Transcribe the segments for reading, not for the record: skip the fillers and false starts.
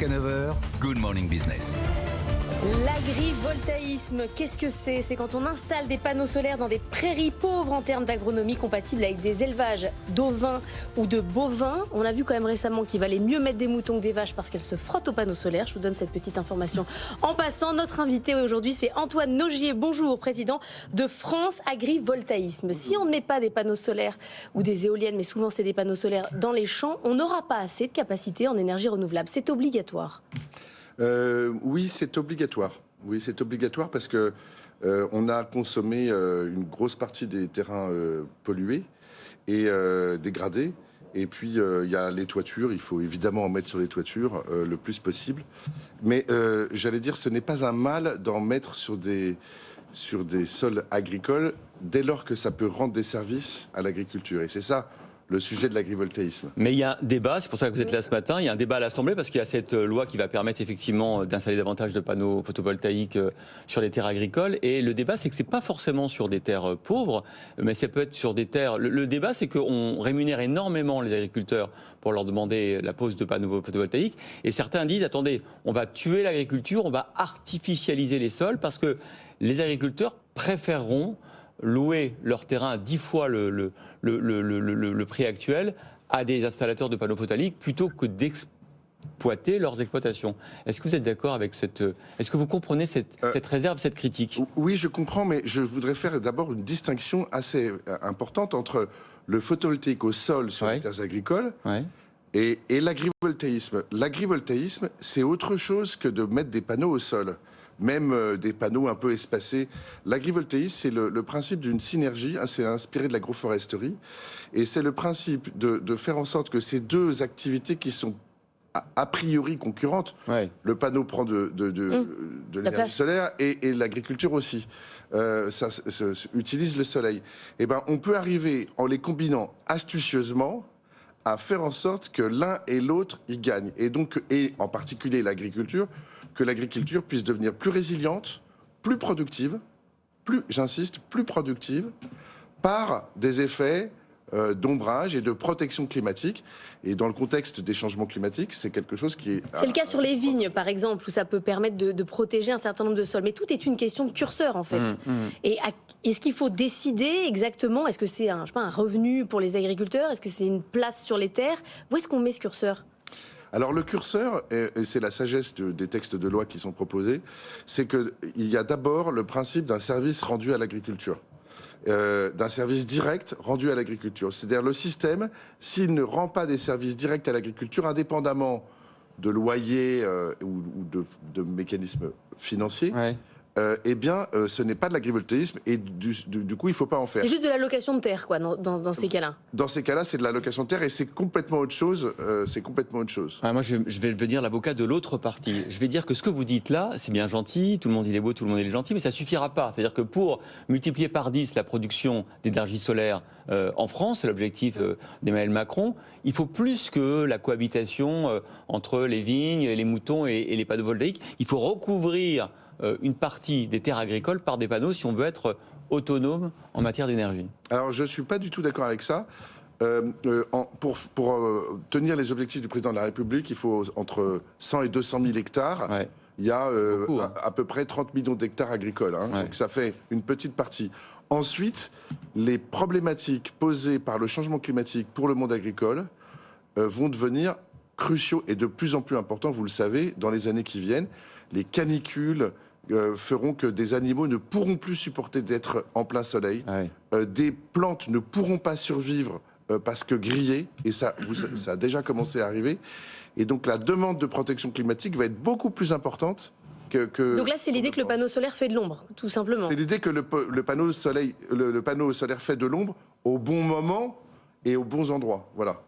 Jusqu'à 9h, Good Morning Business. L'agrivoltaïsme, qu'est-ce que c'est ? C'est quand on installe des panneaux solaires dans des prairies pauvres en termes d'agronomie, compatibles avec des élevages d'ovins ou de bovins. On a vu quand même récemment qu'il valait mieux mettre des moutons que des vaches parce qu'elles se frottent aux panneaux solaires. Je vous donne cette petite information en passant. Notre invité aujourd'hui, c'est Antoine Nogier. Bonjour, président de France Agrivoltaïsme. Si on ne met pas des panneaux solaires ou des éoliennes, mais souvent c'est des panneaux solaires dans les champs, on n'aura pas assez de capacité en énergie renouvelable. C'est obligatoire. Oui, c'est obligatoire. Oui, c'est obligatoire parce que on a consommé une grosse partie des terrains pollués et dégradés. Et puis il y a les toitures. Il faut évidemment en mettre sur les toitures le plus possible. Mais j'allais dire, ce n'est pas un mal d'en mettre sur des sols agricoles dès lors que ça peut rendre des services à l'agriculture. Et c'est ça le sujet de l'agrivoltaïsme. Mais il y a un débat, c'est pour ça que vous êtes là ce matin, il y a un débat à l'Assemblée parce qu'il y a cette loi qui va permettre effectivement d'installer davantage de panneaux photovoltaïques sur les terres agricoles. Et le débat, c'est que c'est pas forcément sur des terres pauvres, mais ça peut être sur des terres... Le débat, c'est qu'on rémunère énormément les agriculteurs pour leur demander la pose de panneaux photovoltaïques. Et certains disent, attendez, on va tuer l'agriculture, on va artificialiser les sols parce que les agriculteurs préféreront louer leur terrain à 10 fois le prix actuel à des installateurs de panneaux photovoltaïques plutôt que d'exploiter leurs exploitations. Est-ce que vous êtes d'accord avec cette... Est-ce que vous comprenez cette réserve, cette critique ? Oui, je comprends, mais je voudrais faire d'abord une distinction assez importante entre le photovoltaïque au sol sur les terres agricoles et l'agrivoltaïsme. L'agrivoltaïsme, c'est autre chose que de mettre des panneaux au sol. Même des panneaux un peu espacés. L'agrivoltaïsme, c'est le principe d'une synergie, c'est inspiré de l'agroforesterie, et c'est le principe de faire en sorte que ces deux activités qui sont a priori concurrentes, le panneau prend de l'énergie solaire et l'agriculture aussi, ça utilise le soleil. Et ben, on peut arriver, en les combinant astucieusement, à faire en sorte que l'un et l'autre y gagnent. Et donc, et en particulier l'agriculture, que l'agriculture puisse devenir plus résiliente, plus productive, plus productive, par des effets d'ombrage et de protection climatique. Et dans le contexte des changements climatiques, c'est quelque chose qui est... C'est le cas sur les vignes, par exemple, où ça peut permettre de protéger un certain nombre de sols. Mais tout est une question de curseur, en fait. Et est-ce qu'il faut décider exactement, est-ce que c'est un revenu pour les agriculteurs, est-ce que c'est une place sur les terres ? Où est-ce qu'on met ce curseur ? Alors le curseur, et c'est la sagesse des textes de loi qui sont proposés, c'est qu'il y a d'abord le principe d'un service rendu à l'agriculture. D'un service direct rendu à l'agriculture. C'est-à-dire le système, s'il ne rend pas des services directs à l'agriculture, indépendamment de loyers ou de mécanismes financiers, eh bien, ce n'est pas de l'agrivoltaïsme et du coup, il ne faut pas en faire. C'est juste de la location de terre, quoi, dans ces cas-là. Dans ces cas-là, c'est de la location de terre et c'est complètement autre chose. Moi, je vais devenir l'avocat de l'autre partie. Je vais dire que ce que vous dites là, c'est bien gentil, tout le monde il est beau, tout le monde il est gentil, mais ça ne suffira pas. C'est-à-dire que pour multiplier par 10 la production d'énergie solaire en France, c'est l'objectif d'Emmanuel Macron, il faut plus que la cohabitation entre les vignes, les moutons et les panneaux voltaïques. Il faut recouvrir une partie des terres agricoles par des panneaux si on veut être autonome en matière d'énergie. Alors je ne suis pas du tout d'accord avec ça. Pour tenir les objectifs du président de la République, il faut entre 100 et 200 000 hectares. Il y a à peu près 30 millions d'hectares agricoles. Donc ça fait une petite partie. Ensuite, les problématiques posées par le changement climatique pour le monde agricole vont devenir cruciaux et de plus en plus importants, vous le savez, dans les années qui viennent. Les canicules feront que des animaux ne pourront plus supporter d'être en plein soleil. Des plantes ne pourront pas survivre parce que grillées, et ça a déjà commencé à arriver. Et donc la demande de protection climatique va être beaucoup plus importante que... Donc là, c'est l'idée que le panneau solaire fait de l'ombre, tout simplement. C'est l'idée que le panneau solaire fait de l'ombre au bon moment et aux bons endroits. Voilà.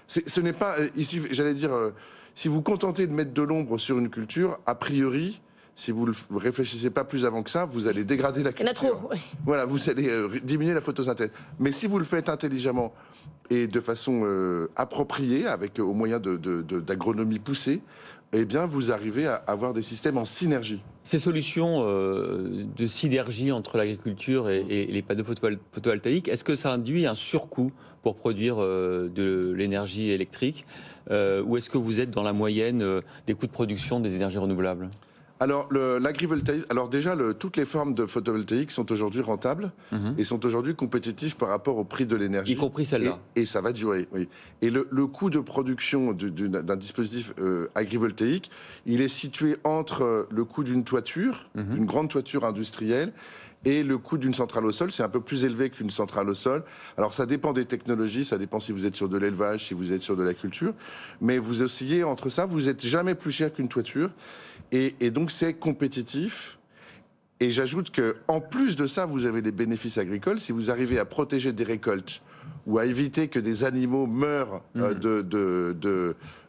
Ce n'est pas... j'allais dire... si vous contentez de mettre de l'ombre sur une culture, a priori, si vous ne réfléchissez pas plus avant que ça, vous allez dégrader la culture. Il y en a trop. Voilà, vous allez diminuer la photosynthèse. Mais si vous le faites intelligemment et de façon appropriée, avec au moyen d'agronomie poussée, eh bien, vous arrivez à avoir des systèmes en synergie. Ces solutions de synergie entre l'agriculture et les panneaux photovoltaïques, est-ce que ça induit un surcoût pour produire de l'énergie électrique ou est-ce que vous êtes dans la moyenne des coûts de production des énergies renouvelables ? Alors, l'agrivoltaïsme, alors déjà, toutes les formes de photovoltaïque sont aujourd'hui rentables et sont aujourd'hui compétitives par rapport au prix de l'énergie. Y compris celle-là. Et ça va durer, oui. Et le coût de production d'un dispositif agrivoltaïque, il est situé entre le coût d'une toiture, une grande toiture industrielle, et le coût d'une centrale au sol. C'est un peu plus élevé qu'une centrale au sol. Alors ça dépend des technologies, ça dépend si vous êtes sur de l'élevage, si vous êtes sur de la culture, mais vous oscillez entre ça, vous n'êtes jamais plus cher qu'une toiture. Et donc c'est compétitif. Et j'ajoute qu'en plus de ça, vous avez des bénéfices agricoles. Si vous arrivez à protéger des récoltes ou à éviter que des animaux meurent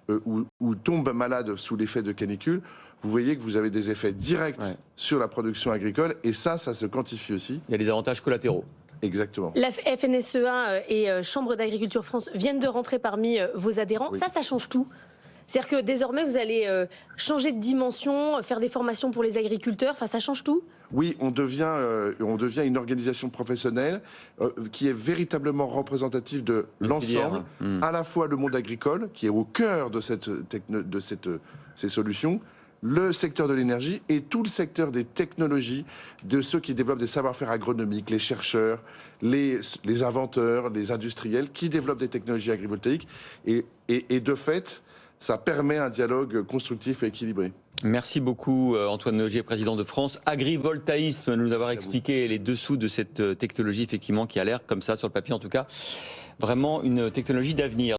ou tombent malades sous l'effet de canicule, vous voyez que vous avez des effets directs sur la production agricole. Et ça se quantifie aussi. Il y a des avantages collatéraux. Exactement. La FNSEA et Chambre d'agriculture France viennent de rentrer parmi vos adhérents. Oui. Ça change tout. C'est-à-dire que désormais, vous allez changer de dimension, faire des formations pour les agriculteurs. Enfin, ça change tout ? Oui, on devient une organisation professionnelle qui est véritablement représentative de l'ensemble, à la fois le monde agricole, qui est au cœur de ces solutions, le secteur de l'énergie et tout le secteur des technologies, de ceux qui développent des savoir-faire agronomiques, les chercheurs, les inventeurs, les industriels qui développent des technologies agrivoltaïques. Et de fait, ça permet un dialogue constructif et équilibré. Merci beaucoup Antoine Nogier, président de France Agrivoltaïsme, de nous avoir expliqué les dessous de cette technologie effectivement qui a l'air, comme ça sur le papier en tout cas, vraiment une technologie d'avenir.